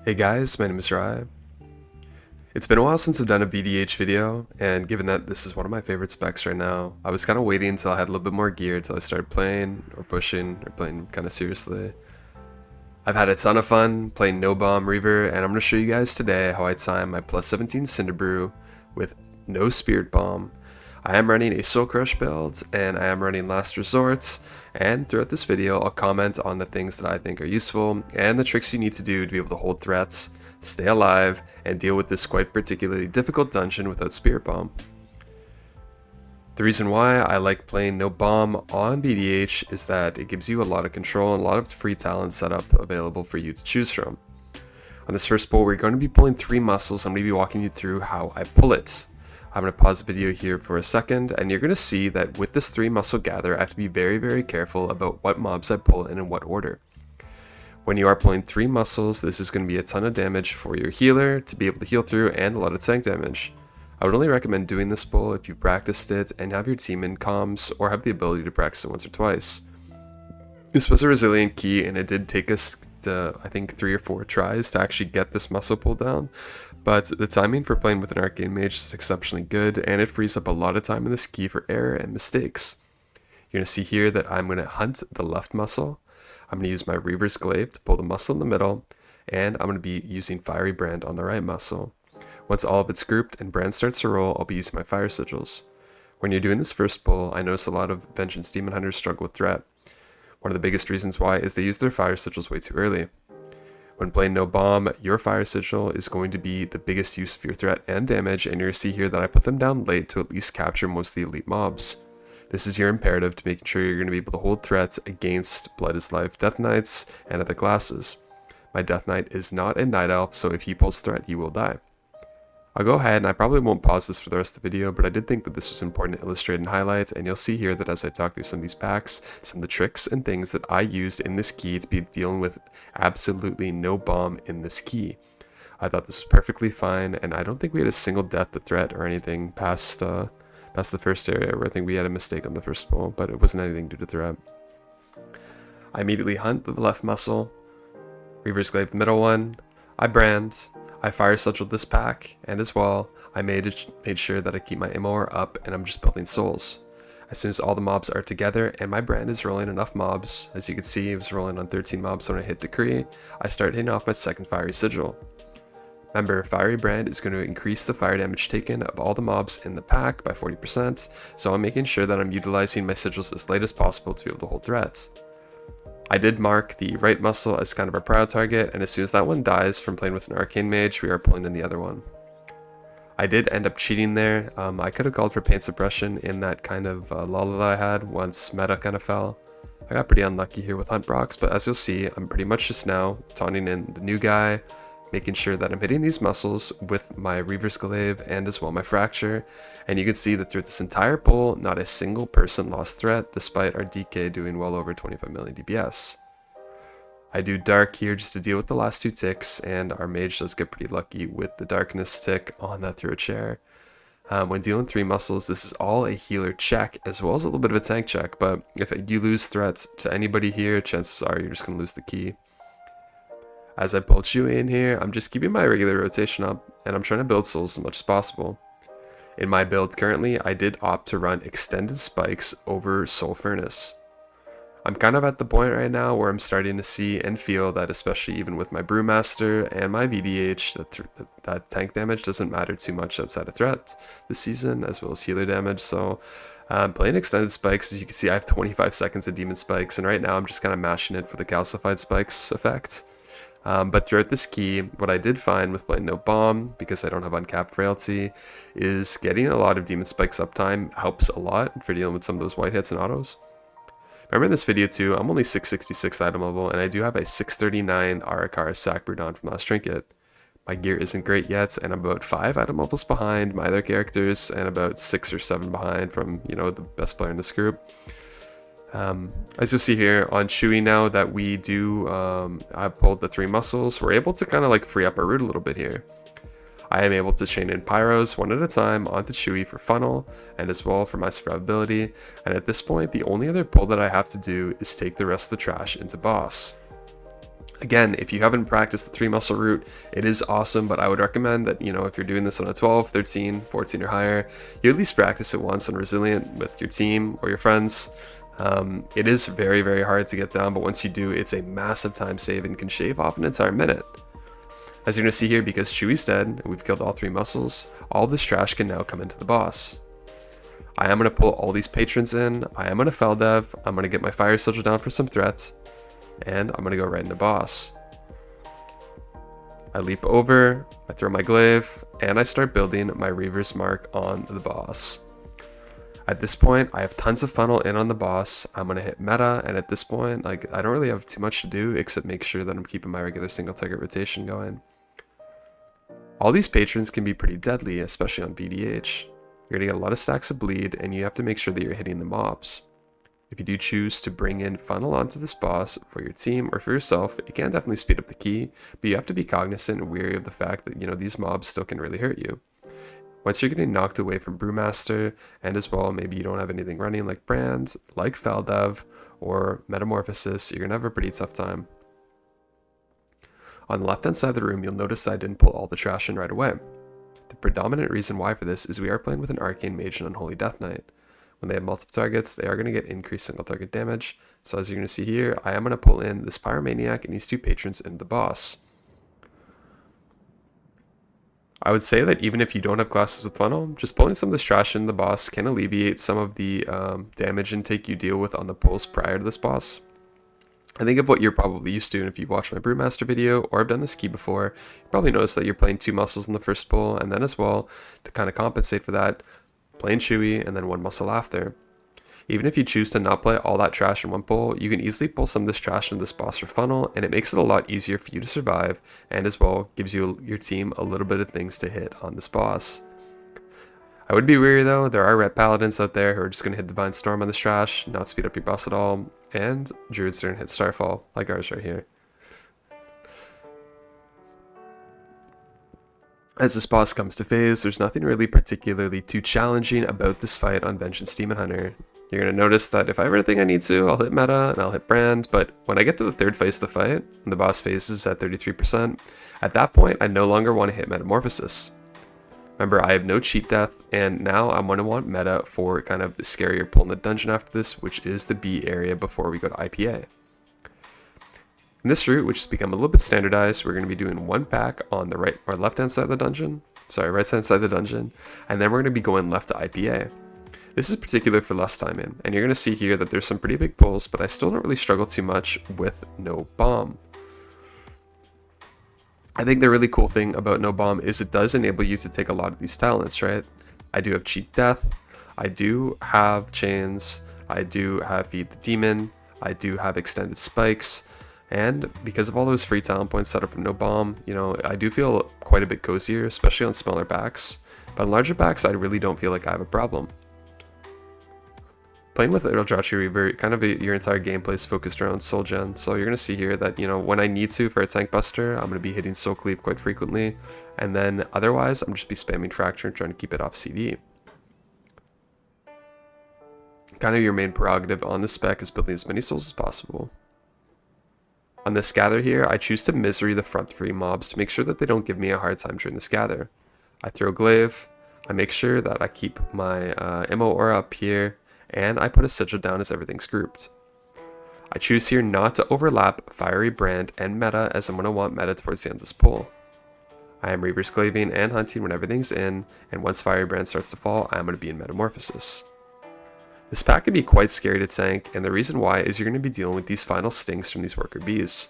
Hey guys, my name is Rai. It's been a while since I've done a VDH video, and given that this is one of my favorite specs right now, I was kind of waiting until I had a little bit more gear until I started playing, or pushing, or playing kind of seriously. I've had a ton of fun playing No Bomb Reaver, and I'm going to show you guys today how I time my plus 17 Cinderbrew with no Spirit Bomb. I am running a Soul Crush build, and I am running Last Resort, and throughout this video I'll comment on the things that I think are useful, and the tricks you need to do to be able to hold threats, stay alive, and deal with this quite particularly difficult dungeon without Spirit Bomb. The reason why I like playing No Bomb on BDH is that it gives you a lot of control and a lot of free talent setup available for you to choose from. On this first pull, we're going to be pulling 3 muscles. I'm going to be walking you through how I pull it. I'm going to pause the video here for a second, and you're going to see that with this 3 muscle gather, I have to be very careful about what mobs I pull and in what order. When you are pulling 3 muscles, this is going to be a ton of damage for your healer to be able to heal through, and a lot of tank damage. I would only recommend doing this pull if you've practiced it and have your team in comms, or have the ability to practice it once or twice. This was a resilient key, and it did take us to, I think, 3 or 4 tries to actually get this muscle pull down, but the timing for playing with an arcane mage is exceptionally good, and it frees up a lot of time in this key for error and mistakes. You're going to see here that I'm going to hunt the left muscle. I'm going to use my Reaver's Glaive to pull the muscle in the middle, and I'm going to be using Fiery Brand on the right muscle. Once all of it's grouped and Brand starts to roll, I'll be using my Fire Sigils. When you're doing this first pull, I notice a lot of Vengeance Demon Hunters struggle with threat. One of the biggest reasons why is they use their Fire Sigils way too early. When playing No Bomb, your Fire Sigil is going to be the biggest use of your threat and damage, and you're going to see here that I put them down late to at least capture most of the elite mobs. This is your imperative to making sure you're going to be able to hold threats against Blood is Life Death Knights and other classes. My Death Knight is not a Night Elf, so if he pulls threat, he will die. I'll go ahead, and I probably won't pause this for the rest of the video, but I did think that this was important to illustrate and highlight, and you'll see here that as I talk through some of these packs, some of the tricks and things that I used in this key to be dealing with absolutely no bomb in this key. I thought this was perfectly fine, and I don't think we had a single death to threat or anything past the first area, where I think we had a mistake on the first pull, but it wasn't anything due to threat. I immediately hunt the left muscle, Reaver's Glaive the middle one, I brand, I Fire Sigiled this pack, and as well, I made sure that I keep my MOR up, and I'm just building souls. As soon as all the mobs are together and my brand is rolling enough mobs, as you can see it was rolling on 13 mobs when I hit Decree, I start hitting off my second Fiery Sigil. Remember, Fiery Brand is going to increase the fire damage taken of all the mobs in the pack by 40%, so I'm making sure that I'm utilizing my sigils as late as possible to be able to hold threats. I did mark the right muscle as kind of a prior target, and as soon as that one dies from playing with an arcane mage, we are pulling in the other one. I did end up cheating there. I could have called for pain suppression in that kind of lull that I had once meta kind of fell. I got pretty unlucky here with Hunt Brox, but as you'll see, I'm pretty much just now taunting in the new guy, making sure that I'm hitting these muscles with my Reaver's Glaive and as well my Fracture, and you can see that through this entire pull, not a single person lost threat, despite our DK doing well over 25 million DPS. I do Dark here just to deal with the last 2 ticks, and our mage does get pretty lucky with the Darkness tick on that through a chair. When dealing 3 muscles, this is all a healer check, as well as a little bit of a tank check, but if you lose threats to anybody here, chances are you're just going to lose the key. As I pull Chewy in here, I'm just keeping my regular rotation up, and I'm trying to build souls as much as possible. In my build currently, I did opt to run Extended Spikes over Soul Furnace. I'm kind of at the point right now where I'm starting to see and feel that, especially even with my Brewmaster and my VDH, that tank damage doesn't matter too much outside of threat this season, as well as healer damage, so playing Extended Spikes, as you can see I have 25 seconds of Demon Spikes, and right now I'm just kind of mashing it for the Calcified Spikes effect. But throughout this key, what I did find with playing No Bomb, because I don't have uncapped frailty, is getting a lot of Demon Spikes uptime helps a lot for dealing with some of those white hits and autos. Remember in this video too, I'm only 666 item level, and I do have a 639 Arakara Sac Brewdon from Last Trinket. My gear isn't great yet, and I'm about 5 item levels behind my other characters, and about 6 or 7 behind from, the best player in this group. As you'll see here on Chewy, now that we do I pulled the 3 muscles, we're able to kind of like free up our root a little bit here. I am able to chain in Pyros one at a time onto Chewy for funnel, and as well for my survivability, and at this point the only other pull that I have to do is take the rest of the trash into boss. Again, if you haven't practiced the 3 muscle route, it is awesome, but I would recommend that, if you're doing this on a 12, 13, 14 or higher, you at least practice it once on Resilient with your team or your friends. It is very, very hard to get down, but once you do, it's a massive time save and can shave off an entire minute. As you're going to see here, because Chewy's dead and we've killed all 3 muscles, all this trash can now come into the boss. I am going to pull all these patrons in, I am going to fel dev, I'm going to get my fire sigil down for some threats, and I'm going to go right into boss. I leap over, I throw my glaive, and I start building my Reaver's mark on the boss. At this point, I have tons of funnel in on the boss. I'm going to hit meta, and at this point, I don't really have too much to do except make sure that I'm keeping my regular single target rotation going. All these patrons can be pretty deadly, especially on VDH. You're going to get a lot of stacks of bleed, and you have to make sure that you're hitting the mobs. If you do choose to bring in funnel onto this boss for your team or for yourself, it can definitely speed up the key, but you have to be cognizant and wary of the fact that, these mobs still can really hurt you. Once you're getting knocked away from Brewmaster, and as well, maybe you don't have anything running like Brand, like fel dev, or Metamorphosis, you're going to have a pretty tough time. On the left hand side of the room, you'll notice that I didn't pull all the trash in right away. The predominant reason why for this is we are playing with an Arcane Mage and Unholy Death Knight. When they have multiple targets, they are going to get increased single target damage. So as you're going to see here, I am going to pull in this Pyromaniac and these 2 patrons into the boss. I would say that even if you don't have classes with funnel, just pulling some of this trash into the boss can alleviate some of the damage intake you deal with on the pulls prior to this boss. I think of what you're probably used to, and if you've watched my Brewmaster video or have done this key before, you probably noticed that you're playing 2 muscles in the first pull, and then as well, to kind of compensate for that, playing Chewy, and then 1 muscle after. Even if you choose to not play all that trash in one pull, you can easily pull some of this trash into this boss for funnel, and it makes it a lot easier for you to survive, and as well, gives you your team a little bit of things to hit on this boss. I would be wary though, there are red paladins out there who are just going to hit Divine Storm on this trash, not speed up your boss at all, and druids are going to hit Starfall, like ours right here. As this boss comes to phase, there's nothing really particularly too challenging about this fight on Vengeance Demon Hunter. You're going to notice that if I have everything I need to, I'll hit meta and I'll hit brand, but when I get to the 3rd phase of the fight, and the boss phase is at 33%, at that point I no longer want to hit Metamorphosis. Remember, I have no cheat death, and now I'm going to want meta for kind of the scarier pull in the dungeon after this, which is the B area before we go to IPA. In this route, which has become a little bit standardized, we're going to be doing 1 pack on the right or left hand side of the dungeon, right hand side of the dungeon, and then we're going to be going left to IPA. This is particular for less time in, and you're going to see here that there's some pretty big pulls, but I still don't really struggle too much with no bomb. I think the really cool thing about no bomb is it does enable you to take a lot of these talents, right? I do have cheat death, I do have chains, I do have feed the demon, I do have extended spikes, and because of all those free talent points set up from no bomb, I do feel quite a bit cozier, especially on smaller packs, but on larger packs I really don't feel like I have a problem. Playing with Aldrachi Reaver, kind of your entire gameplay is focused around soul gen, so you're going to see here that, when I need to for a tank buster, I'm going to be hitting soul cleave quite frequently, and then otherwise I'm just be spamming fracture and trying to keep it off CD. Kind of your main prerogative on this spec is building as many souls as possible. On this gather here, I choose to misery the front 3 mobs to make sure that they don't give me a hard time during this gather. I throw glaive, I make sure that I keep my ammo aura up here, and I put a sigil down as everything's grouped. I choose here not to overlap Fiery Brand and meta, as I'm going to want meta towards the end of this pull. I am Reaver Sclaving and hunting when everything's in, and once Fiery Brand starts to fall, I'm going to be in Metamorphosis. This pack can be quite scary to tank, and the reason why is you're going to be dealing with these final stings from these worker bees.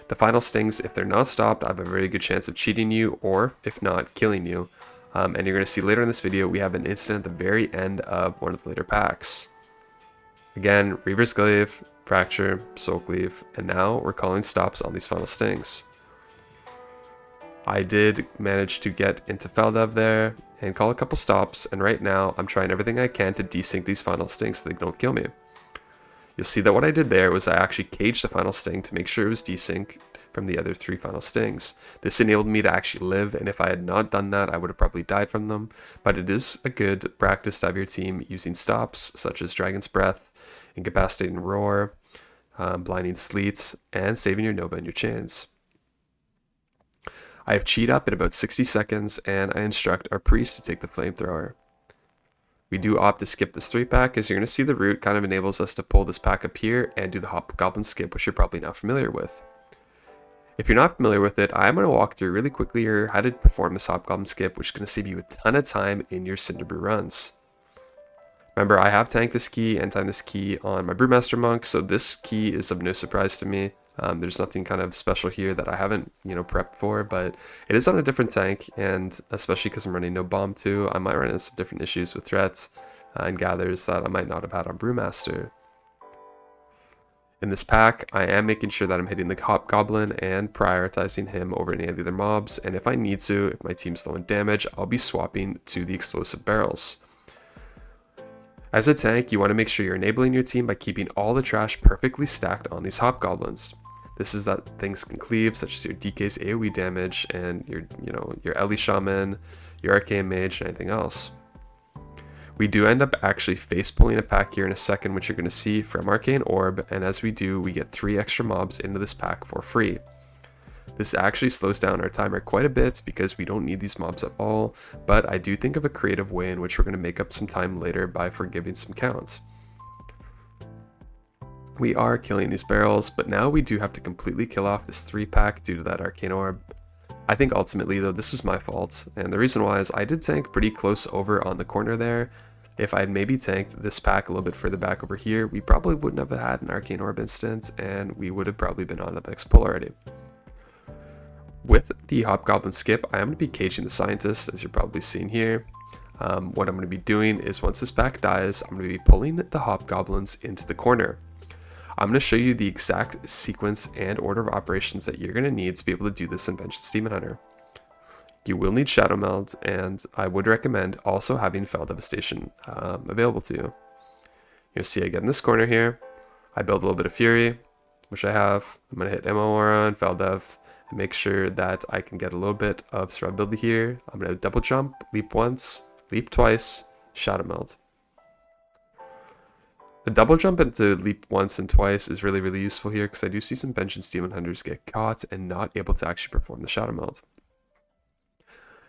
The final stings, if they're not stopped, I have a very good chance of cheating you, or if not, killing you. And you're going to see later in this video, we have an incident at the very end of one of the later packs. Again, Reaver's Glaive, Fracture, Soul Cleave, and now we're calling stops on these final stings. I did manage to get into fel dev there and call a couple stops, and right now I'm trying everything I can to desync these final stings so they don't kill me. You'll see that what I did there was I actually caged the final sting to make sure it was desynced from the other 3 final stings. This enabled me to actually live, and if I had not done that, I would have probably died from them, but it is a good practice to have your team using stops such as Dragon's Breath, Incapacitating Roar, blinding sleet, and saving your Nova and your chains. I have cheat up in about 60 seconds, and I instruct our priest to take the flamethrower. We do opt to skip this 3-pack, as you're going to see the route kind of enables us to pull this pack up here and do the Hopgolbin skip, which you're probably not familiar with. If you're not familiar with it, I'm going to walk through really quickly here how to perform this Hopgolbin skip, which is going to save you a ton of time in your Cinderbrew runs. Remember, I have tanked this key and timed this key on my Brewmaster monk, so this key is of no surprise to me. There's nothing kind of special here that I haven't, prepped for, but it is on a different tank, and especially because I'm running no bomb too, I might run into some different issues with threats and gathers that I might not have had on Brewmaster. In this pack, I am making sure that I'm hitting the Hopgolbin and prioritizing him over any of the other mobs, and if I need to, if my team's low in damage, I'll be swapping to the explosive barrels. As a tank, you want to make sure you're enabling your team by keeping all the trash perfectly stacked on these Hopgolbins. This is that things can cleave, such as your DK's AoE damage and your Ellie Shaman, your Arcane Mage, and anything else. We do end up actually face pulling a pack here in a second, which you're going to see from Arcane Orb, and as we do, we get 3 extra mobs into this pack for free. This actually slows down our timer quite a bit because we don't need these mobs at all, but I do think of a creative way in which we're going to make up some time later by forgiving some counts. We are killing these barrels, but now we do have to completely kill off this 3-pack due to that Arcane Orb. I think ultimately though this was my fault, and the reason why is I did tank pretty close over on the corner there. If I had maybe tanked this pack a little bit further back over here, we probably wouldn't have had an Arcane Orb instant, and we would have probably been on to the next pull already. With the Hopgolbin skip, I am going to be caging the Scientist, as you're probably seeing here. What I'm going to be doing is once this pack dies, I'm going to be pulling the Hopgoblins into the corner. I'm going to show you the exact sequence and order of operations that you're going to need to be able to do this in Vengeance Demon Hunter. You will need Shadow Meld, and I would recommend also having Fel Devastation available to you. You'll see I get in this corner here, I build a little bit of Fury, which I have. I'm going to hit Ammo Aura and Fel Dev, and make sure that I can get a little bit of survivability here. I'm going to double jump, leap once, leap twice, Shadow Meld. The double jump into leap once and twice is really, really useful here because I do see some Vengeance Demon Hunters get caught and not able to actually perform the Shadow Meld.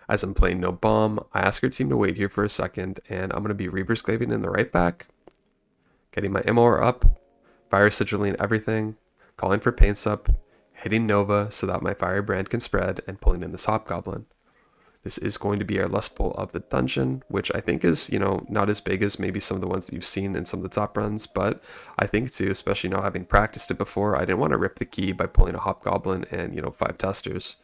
As I'm playing no bomb, I ask our team to wait here for a second, and I'm going to be Reaver's Glaving in the right back, getting my ammo up, Fire Sigilling everything, calling for Paints up, hitting Nova so that my Fire Brand can spread, and pulling in this Hopgoblin. This is going to be our last pull of the dungeon, which I think is, not as big as maybe some of the ones that you've seen in some of the top runs, but I think too, especially not having practiced it before, I didn't want to rip the key by pulling a Hopgoblin and, 5 testers.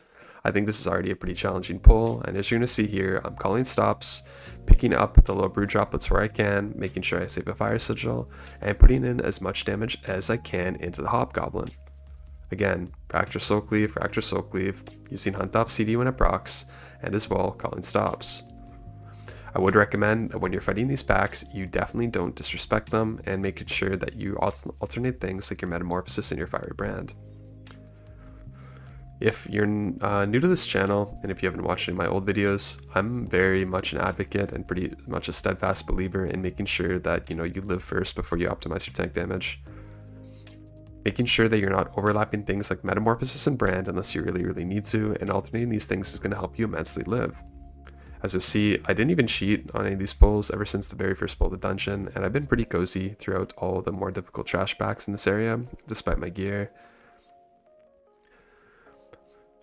I think this is already a pretty challenging pull, and as you're going to see here, I'm calling stops, picking up the low brew droplets where I can, making sure I save a Fire Sigil, and putting in as much damage as I can into the Hopgoblin. Again, Fracture Soul Cleave, using Hunt Off CD when it procs, and as well calling stops. I would recommend that when you're fighting these packs, you definitely don't disrespect them, and making sure that you alternate things like your Metamorphosis and your Fiery Brand. If you're new to this channel, and if you haven't watched any of my old videos, I'm very much an advocate and pretty much a steadfast believer in making sure that you live first before you optimize your tank damage. Making sure that you're not overlapping things like Metamorphosis and Brand unless you really, really need to, and alternating these things is going to help you immensely live. As you'll see, I didn't even cheat on any of these pulls ever since the very first pull of the dungeon, and I've been pretty cozy throughout all the more difficult trash packs in this area, despite my gear.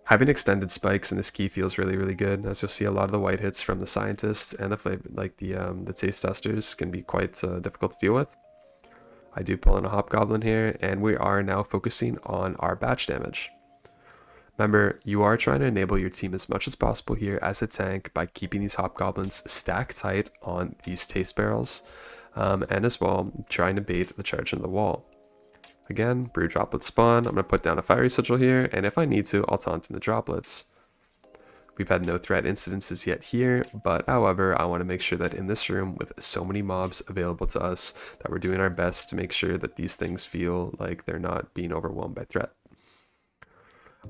Having extended spikes in this key feels really, really good. As you'll see, a lot of the white hits from the Scientists and the flavor, like the taste testers, can be quite difficult to deal with. I do pull in a Hopgoblin here, and we are now focusing on our batch damage. Remember, you are trying to enable your team as much as possible here as a tank by keeping these Hopgoblins stacked tight on these taste barrels, and as well trying to bait the charge into the wall. Again, brew droplet spawn, I'm going to put down a Fiery Sigil here, and if I need to, I'll taunt in the droplets. We've had no threat incidences yet here, but however, I want to make sure that in this room, with so many mobs available to us, that we're doing our best to make sure that these things feel like they're not being overwhelmed by threat.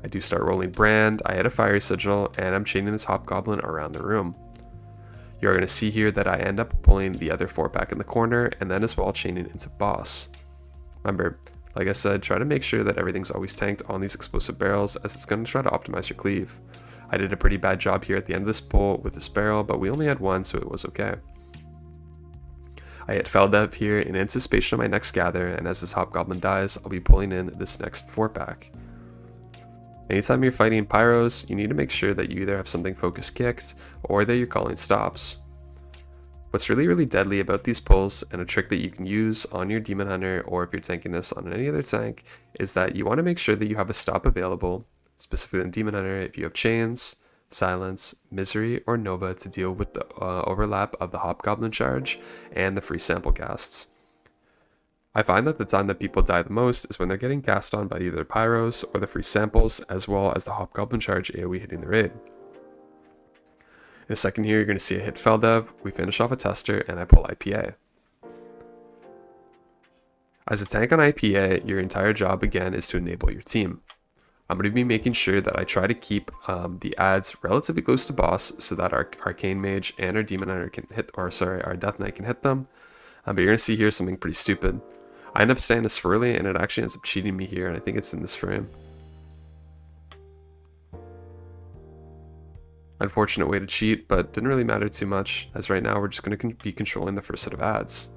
I do start rolling Brand, I hit a Fiery Sigil, and I'm chaining this Hopgoblin around the room. You're going to see here that I end up pulling the other 4-pack in the corner, and then as well chaining into Boss. Remember, Like I said, try to make sure that everything's always tanked on these explosive barrels, as it's going to try to optimize your cleave. I did a pretty bad job here at the end of this pull with this barrel, but we only had one, so it was okay. I hit Feldev here in anticipation of my next gather, and as this Hopgolbin dies, I'll be pulling in this next 4-pack. Anytime you're fighting pyros, you need to make sure that you either have something focus kicked, or that you're calling stops. What's really deadly about these pulls, and a trick that you can use on your Demon Hunter, or if you're tanking this on any other tank, is that you want to make sure that you have a stop available, specifically in Demon Hunter if you have Chains, Silence, Misery, or Nova to deal with the overlap of the Hopgoblin charge and the free sample casts. I find that the time that people die the most is when they're getting cast on by either Pyros or the free samples, as well as the Hopgoblin charge AoE hitting the raid. In a second here, you're going to see a hit Feldev, we finish off a Tester, and I pull IPA. As a tank on IPA, your entire job again is to enable your team. I'm going to be making sure that I try to keep the adds relatively close to boss so that our Arcane Mage and our Demon Hunter can hit, or sorry, our Death Knight can hit them. But you're going to see here something pretty stupid. I end up staying a Swirly and it actually ends up cheating me here, and I think it's in this frame. Unfortunate way to cheat, but didn't really matter too much, as right now we're just going to be controlling the first set of adds.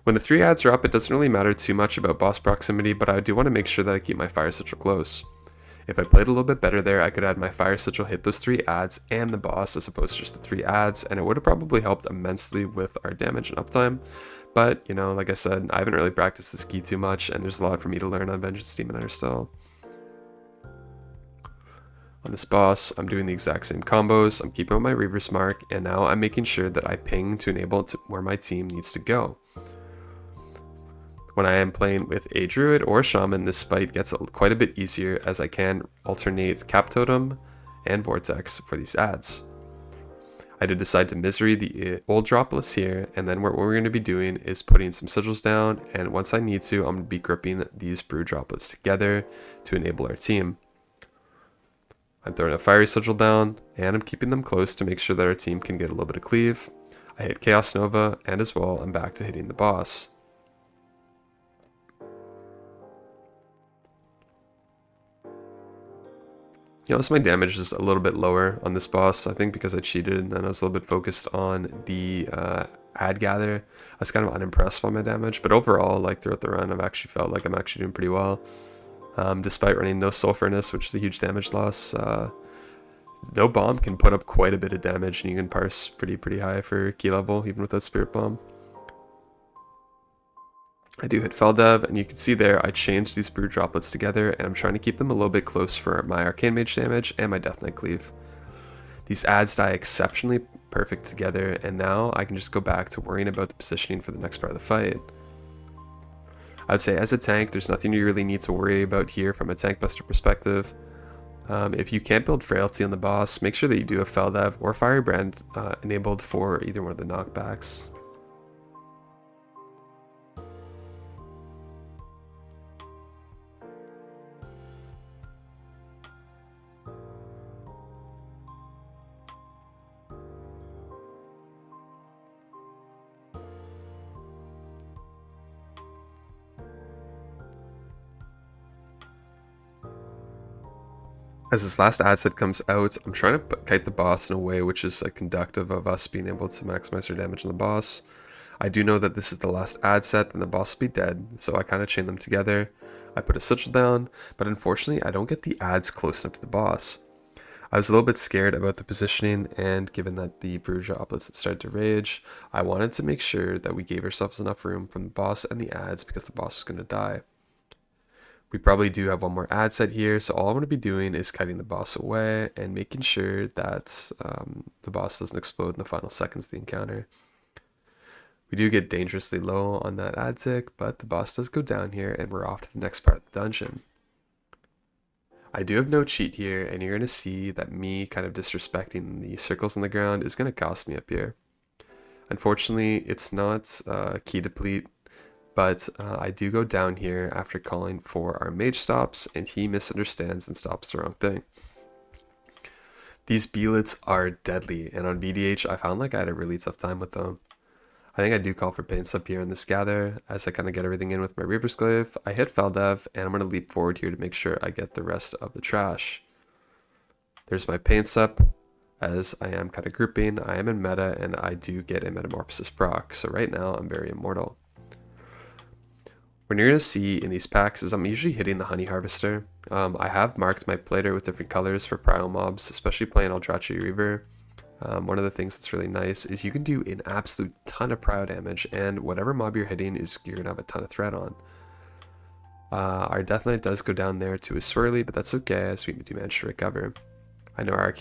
When the 3 adds are up, it doesn't really matter too much about boss proximity, but I do want to make sure that I keep my Fire Sigil close. If I played a little bit better there, I could add my Fire Sigil, hit those 3 adds and the boss as opposed to just the 3 adds, and it would have probably helped immensely with our damage and uptime. But, you know, like I said, I haven't really practiced this key too much, and there's a lot for me to learn on Vengeance Demon Hunter still. On this boss, I'm doing the exact same combos, I'm keeping up my Reaver's mark, and now I'm making sure that I ping to enable where my team needs to go. When I am playing with a Druid or a Shaman, this fight gets quite a bit easier as I can alternate Cap Totem and Vortex for these adds. I did decide to Misery the old droplets here, and then what we're going to be doing is putting some sigils down, and once I need to, I'm going to be gripping these brew droplets together to enable our team. I'm throwing a Fiery Sigil down, and I'm keeping them close to make sure that our team can get a little bit of cleave. I hit Chaos Nova, and as well, I'm back to hitting the boss. Notice my damage is a little bit lower on this boss, I think because I cheated and I was a little bit focused on the ad gather. I was kind of unimpressed by my damage, but overall, like throughout the run, I've actually felt like I'm actually doing pretty well. Despite running no Soul Furnace, which is a huge damage loss, no bomb can put up quite a bit of damage, and you can parse pretty high for key level, even without Spirit Bomb. I do hit Feldev, and you can see there I changed these brew droplets together, and I'm trying to keep them a little bit close for my Arcane Mage damage and my Death Knight cleave. These adds die exceptionally perfect together, and now I can just go back to worrying about the positioning for the next part of the fight. I'd say as a tank, there's nothing you really need to worry about here from a tank buster perspective. If you can't build Frailty on the boss, make sure that you do a Feldev or Firebrand enabled for either one of the knockbacks. As this last ad set comes out, I'm trying to kite the boss in a way which is conductive of us being able to maximize our damage on the boss. I do know that this is the last ad set and the boss will be dead, so I kind of chain them together. I put a sigil down, but unfortunately I don't get the ads close enough to the boss. I was a little bit scared about the positioning, and given that the brew droplets had started to rage, I wanted to make sure that we gave ourselves enough room from the boss and the ads because the boss was going to die. We probably do have one more ad set here, so all I'm going to be doing is kiting the boss away and making sure that the boss doesn't explode in the final seconds of the encounter. We do get dangerously low on that ad tick, but the boss does go down here and we're off to the next part of the dungeon. I do have no cheat here, and you're going to see that me kind of disrespecting the circles on the ground is going to cost me up here. Unfortunately, it's not key deplete, but I do go down here after calling for our mage stops, and he misunderstands and stops the wrong thing. These beelets are deadly, and on VDH I found like I had a really tough time with them. I think I do call for paints up here in this gather as I kind of get everything in with my Reaver's Glaive. I hit Feldev, and I'm going to leap forward here to make sure I get the rest of the trash. There's my paints up. As I am kind of grouping, I am in meta, and I do get a Metamorphosis proc. So right now, I'm very immortal. What you're going to see in these packs is I'm usually hitting the Honey Harvester. I have marked my plater with different colors for prio mobs, especially playing Aldrachi Reaver. One of the things that's really nice is you can do an absolute ton of prio damage, and whatever mob you're hitting you're going to have a ton of threat on. Our Death Knight does go down there to a swirly, but that's okay as we do manage to recover. I know our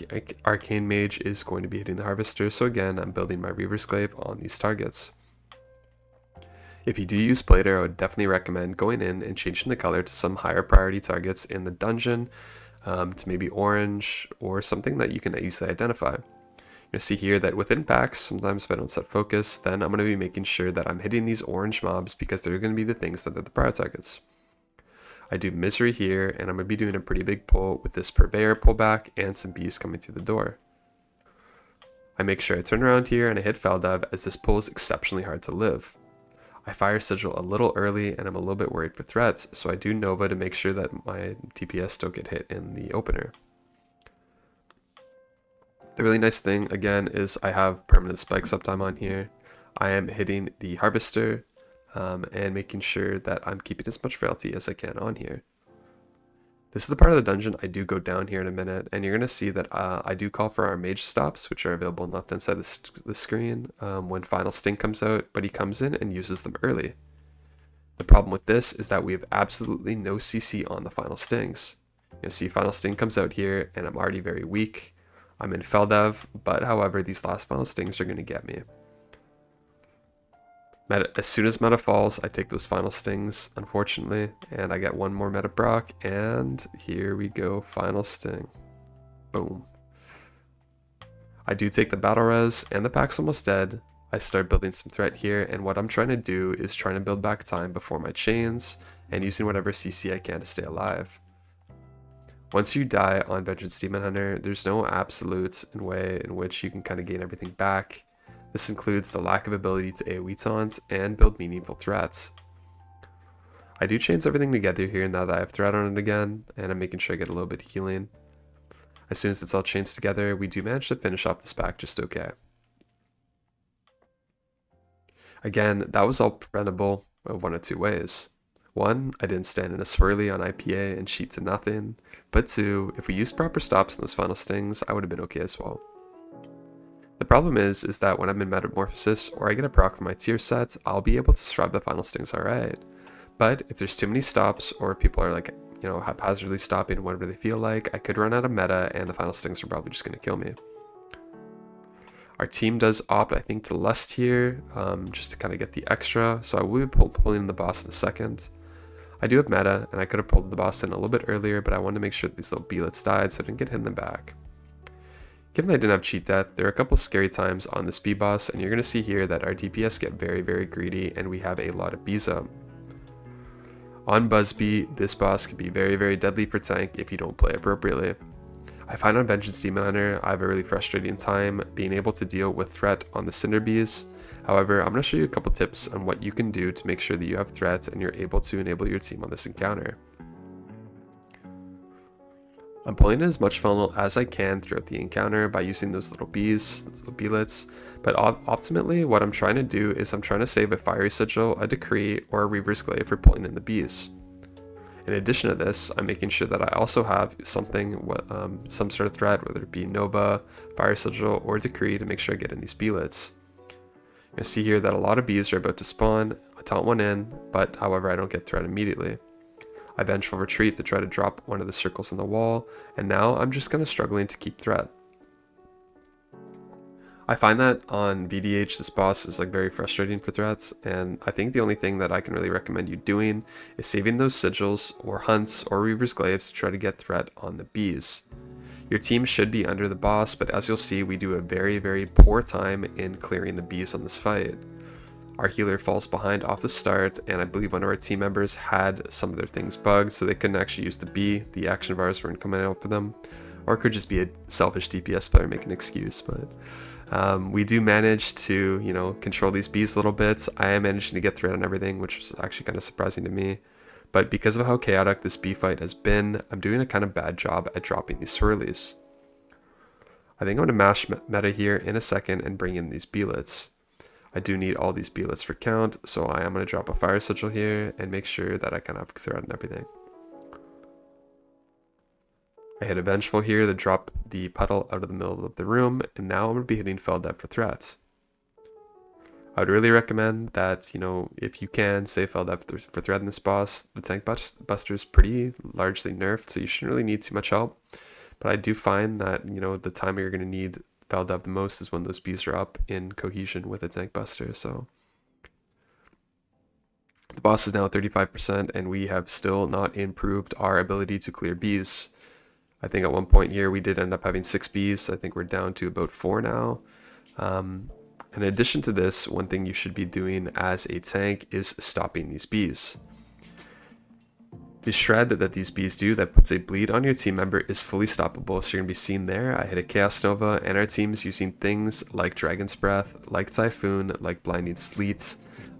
Arcane Mage is going to be hitting the Harvester, so again, I'm building my Reaver's Glaive on these targets. If you do use Plater, I would definitely recommend going in and changing the color to some higher priority targets in the dungeon, to maybe orange or something that you can easily identify. You'll see here that within packs, sometimes if I don't set focus, then I'm going to be making sure that I'm hitting these orange mobs because they're going to be the things that are the prior targets. I do Misery here, and I'm going to be doing a pretty big pull with this Purveyor pullback and some bees coming through the door. I make sure I turn around here and I hit Feldev as this pull is exceptionally hard to live. I fire Sigil a little early and I'm a little bit worried for threats, so I do Nova to make sure that my DPS don't get hit in the opener. The really nice thing, again, is I have permanent spikes uptime on here. I am hitting the Harvester and making sure that I'm keeping as much frailty as I can on here. This is the part of the dungeon I do go down here in a minute, and you're going to see that I do call for our mage stops, which are available on the left-hand side of the screen when Final Sting comes out, but he comes in and uses them early. The problem with this is that we have absolutely no CC on the Final Stings. You'll see Final Sting comes out here, and I'm already very weak. I'm in Feldev, but however, these last Final Stings are going to get me. As soon as meta falls, I take those Final Stings, unfortunately, and I get one more meta proc, and here we go, Final Sting. Boom. I do take the battle res, and the pack's almost dead. I start building some threat here, and what I'm trying to do is trying to build back time before my chains, and using whatever CC I can to stay alive. Once you die on Vengeance Demon Hunter, there's no absolute way in which you can kind of gain everything back. This includes the lack of ability to AoE taunt and build meaningful threats. I do chains everything together here now that I have threat on it again, and I'm making sure I get a little bit of healing. As soon as it's all chains together, we do manage to finish off this pack just okay. Again, that was all preventable one of two ways. One, I didn't stand in a swirly on IPA and cheat to nothing, but two, if we used proper stops in those Final Stings, I would have been okay as well. The problem is that when I'm in Metamorphosis or I get a proc from my tier sets, I'll be able to survive the Final Stings alright. But if there's too many stops or people are like, haphazardly stopping whenever they feel like, I could run out of meta and the Final Stings are probably just going to kill me. Our team does opt, I think, to Lust here, just to kind of get the extra, so I will be pulling the boss in a second. I do have meta, and I could have pulled the boss in a little bit earlier, but I wanted to make sure that these little beelets died so I didn't get hit in the back. Given that I didn't have cheat death, there are a couple scary times on this bee boss, and you're going to see here that our DPS get very, very greedy, and we have a lot of bees up. On Buzzbee, this boss can be very, very deadly for tank if you don't play appropriately. I find on Vengeance Demon Hunter, I have a really frustrating time being able to deal with threat on the Cinder Bees. However, I'm going to show you a couple tips on what you can do to make sure that you have threat and you're able to enable your team on this encounter. I'm pulling in as much funnel as I can throughout the encounter by using those little bees, those little beelets, but ultimately what I'm trying to do is I'm trying to save a Fiery Sigil, a Decree, or a Reaver's Glaive for pulling in the bees. In addition to this, I'm making sure that I also have something, some sort of threat, whether it be Nova, Fire Sigil, or Decree to make sure I get in these beelets. You'll see here that a lot of bees are about to spawn. I taunt one in, but however I don't get threat immediately. I Vengeful Retreat to try to drop one of the circles in the wall, and now I'm just kind of struggling to keep threat. I find that on VDH this boss is very frustrating for threats, and I think the only thing that I can really recommend you doing is saving those sigils or hunts or Reaver's Glaives to try to get threat on the bees. Your team should be under the boss, but as you'll see, we do a very, very poor time in clearing the bees on this fight. Our healer falls behind off the start, and I believe one of our team members had some of their things bugged, so they couldn't actually use the bee. The action bars weren't coming out for them. or it could just be a selfish DPS player making an excuse, but we do manage to, you know, control these bees a little bit. I am managing to get thread on everything, which was actually kind of surprising to me. But because of how chaotic this bee fight has been, I'm doing a kind of bad job at dropping these swirlies. I think I'm going to mash meta here in a second and bring in these beelets. I do need all these beelets for count, so I am going to drop a fire sigil here and make sure that I kind of have thread and everything. I hit a vengeful here to drop the puddle out of the middle of the room, and now I'm going to be hitting Feldep for threats. I would really recommend that, you know, if you can, save Feldep for threat in this boss. The tank buster is pretty largely nerfed, so you shouldn't really need too much help. But I do find that, you know, the time you're going to need Feldep the most is when those bees are up in cohesion with a tank buster, so... The boss is now at 35%, and we have still not improved our ability to clear bees. I think at one point here we did end up having 6 bees, so I think we're down to about 4 now. In addition to this, one thing you should be doing as a tank is stopping these bees. The shred that these bees do that puts a bleed on your team member is fully stoppable, so you're going to be seeing there. I hit a Chaos Nova, and our team is using things like Dragon's Breath, like Typhoon, like Blinding Sleet,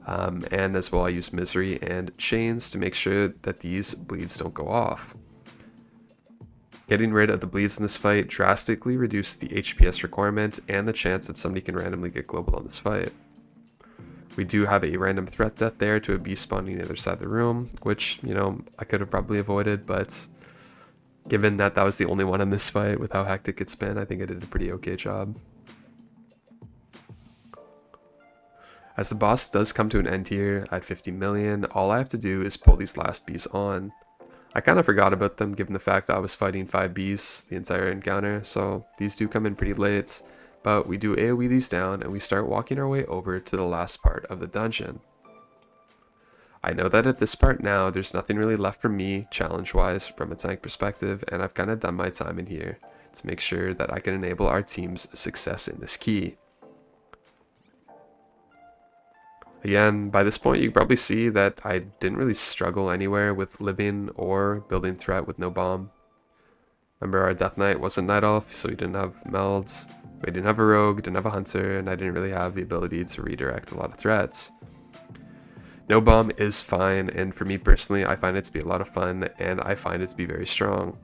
and as well I use Misery and Chains to make sure that these bleeds don't go off. Getting rid of the bleeds in this fight drastically reduced the HPS requirement and the chance that somebody can randomly get global on this fight. We do have a random threat death there to a beast spawning the other side of the room, which, you know, I could have probably avoided, but given that that was the only one in this fight with how hectic it's been, I think I did a pretty okay job. As the boss does come to an end here at 50 million, all I have to do is pull these last bees on. I kind of forgot about them given the fact that I was fighting 5 bees the entire encounter, so these do come in pretty late, but we do AoE these down and we start walking our way over to the last part of the dungeon. I know that at this part now, there's nothing really left for me challenge-wise from a tank perspective, and I've kind of done my time in here to make sure that I can enable our team's success in this key. Again, by this point you can probably see that I didn't really struggle anywhere with living or building threat with no bomb. Remember, our Death Knight wasn't Night Elf, so we didn't have Melds, we didn't have a Rogue, didn't have a Hunter, and I didn't really have the ability to redirect a lot of threats. No bomb is fine, and for me personally, I find it to be a lot of fun, and I find it to be very strong.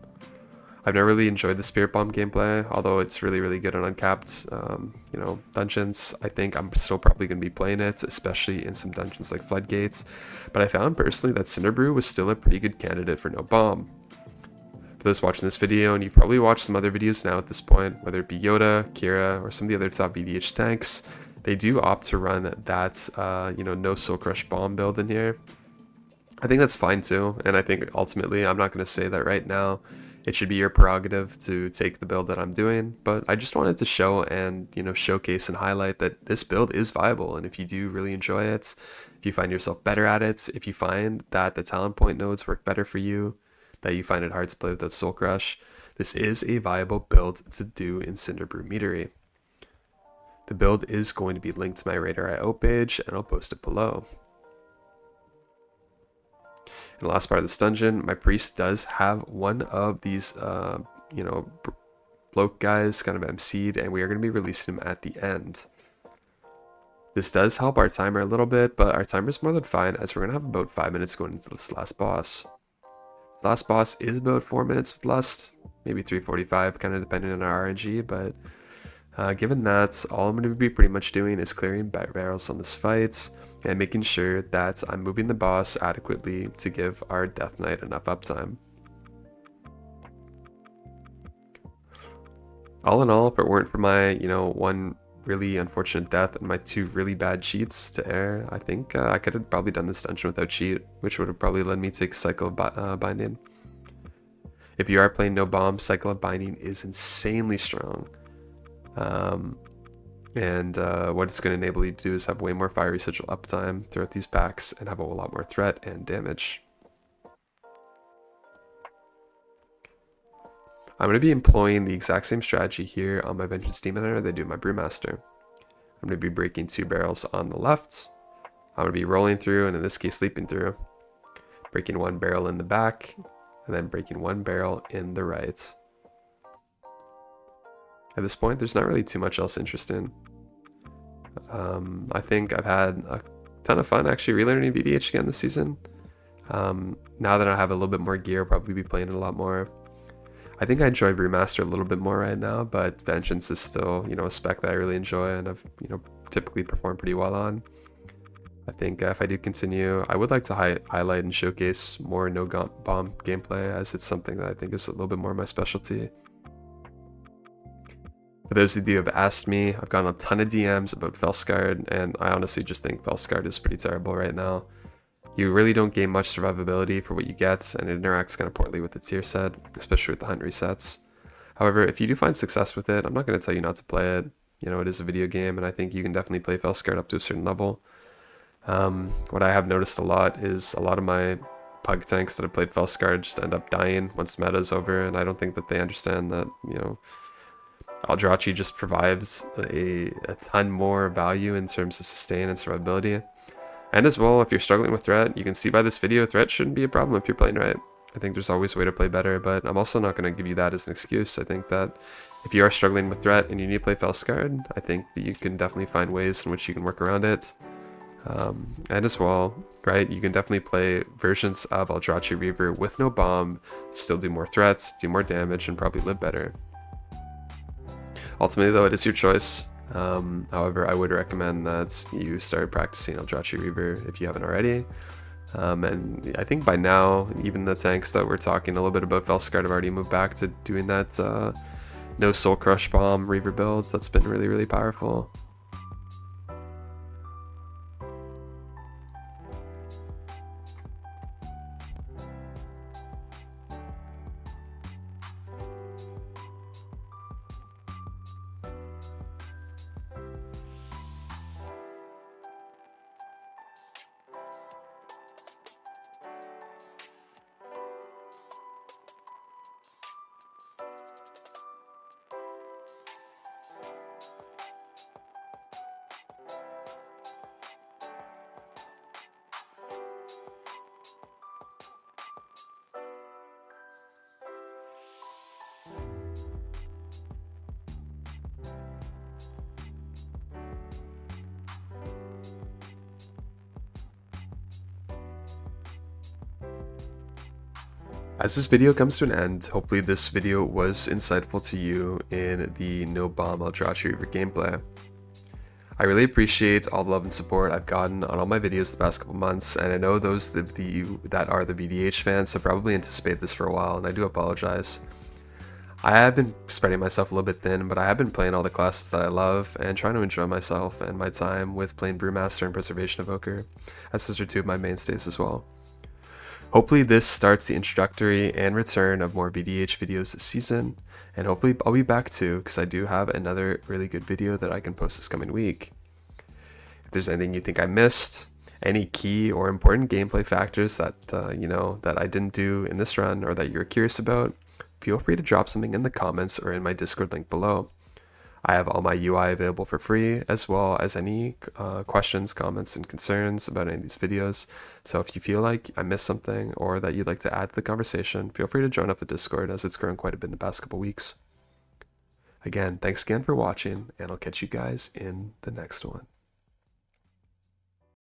I've never really enjoyed the Spirit Bomb gameplay, although it's really, really good on uncapped, you know, dungeons. I think I'm still probably going to be playing it, especially in some dungeons like Floodgates. But I found personally that Cinderbrew was still a pretty good candidate for no bomb. For those watching this video, and you've probably watched some other videos now at this point, whether it be Yoda, Kira, or some of the other top VDH tanks, they do opt to run that, you know, no Soul Crush bomb build in here. I think that's fine too, and I think ultimately I'm not going to say that right now. It should be your prerogative to take the build that I'm doing, but I just wanted to show and, you know, showcase and highlight that this build is viable, and if you do really enjoy it, if you find yourself better at it, if you find that the talent point nodes work better for you, that you find it hard to play without Soul Crush, this is a viable build to do in Cinderbrew Meadery. The build is going to be linked to my Radar.io page, and I'll post it below. In the last part of this dungeon, my priest does have one of these, you know, bloke guys kind of MC'd, and we are going to be releasing him at the end. This does help our timer a little bit, but our timer is more than fine, as we're going to have about 5 minutes going into this last boss. This last boss is about 4 minutes with Lust, maybe 3:45, kind of depending on our RNG, but given that, all I'm going to be pretty much doing is clearing barrels on this fight, and making sure that I'm moving the boss adequately to give our Death Knight enough uptime. All in all, if it weren't for my, you know, one really unfortunate death and my 2 really bad cheats to air, I think I could have probably done this dungeon without cheat, which would have probably led me to Cycle of Binding. If you are playing no bomb, Cycle of Binding is insanely strong. What it's going to enable you to do is have way more fire residual uptime throughout these packs and have a whole lot more threat and damage. I'm going to be employing the exact same strategy here on my Vengeance Demon Hunter that I do my Brewmaster. I'm going to be breaking 2 barrels on the left. I'm going to be rolling through, and in this case leaping through. Breaking 1 barrel in the back, and then breaking 1 barrel in the right. at this point, there's not really too much else interesting. I think I've had a ton of fun actually relearning VDH again this season. Now that I have a little bit more gear, I'll probably be playing it a lot more. I think I enjoy Brewmaster a little bit more right now, but Vengeance is still, a spec that I really enjoy and I've, typically performed pretty well on. I think if I do continue, I would like to highlight and showcase more no-bomb gameplay, as it's something that I think is a little bit more my specialty. For those of you who have asked me, I've gotten a ton of DMs about felscarred, and I honestly just think felscarred is pretty terrible right now. You really don't gain much survivability for what you get, and it interacts kind of poorly with the tier set, especially with the hunt resets. However, if you do find success with it, I'm not going to tell you not to play it. It is a video game, and I think you can definitely play felscarred up to a certain level. What I have noticed a lot is a lot of my pug tanks that have played felscarred just end up dying once meta is over, and I don't think that they understand that, Aldrachi just provides a ton more value in terms of sustain and survivability. And as well, if you're struggling with threat, you can see by this video, threat shouldn't be a problem if you're playing right. I think there's always a way to play better, but I'm also not going to give you that as an excuse. I think that if you are struggling with threat and you need to play felscarred, I think that you can definitely find ways in which you can work around it. And as well, right, you can definitely play versions of Aldrachi Reaver with no bomb, still do more threats, do more damage, and probably live better. Ultimately, though, it is your choice. However, I would recommend that you start practicing Aldrachi Reaver if you haven't already. And I think by now, even the tanks that we're talking a little bit about felscarred have already moved back to doing that no soul crush bomb Reaver build. That's been really, really powerful. As this video comes to an end, hopefully this video was insightful to you in the no bomb Aldrachi Reaver gameplay. I really appreciate all the love and support I've gotten on all my videos the past couple months, and I know those that are the VDH fans have probably anticipated this for a while, and I do apologize. I have been spreading myself a little bit thin, but I have been playing all the classes that I love and trying to enjoy myself and my time with playing Brewmaster and Preservation Evoker, as those are two of my mainstays as well. Hopefully this starts the introductory and return of more VDH videos this season, and hopefully I'll be back too, because I do have another really good video that I can post this coming week. If there's anything you think I missed, any key or important gameplay factors that that I didn't do in this run or that you're curious about, feel free to drop something in the comments or in my Discord link below. I have all my UI available for free, as well as any questions, comments, and concerns about any of these videos. So if you feel like I missed something or that you'd like to add to the conversation, feel free to join up the Discord, as it's grown quite a bit in the past couple weeks. Again, thanks again for watching, and I'll catch you guys in the next one.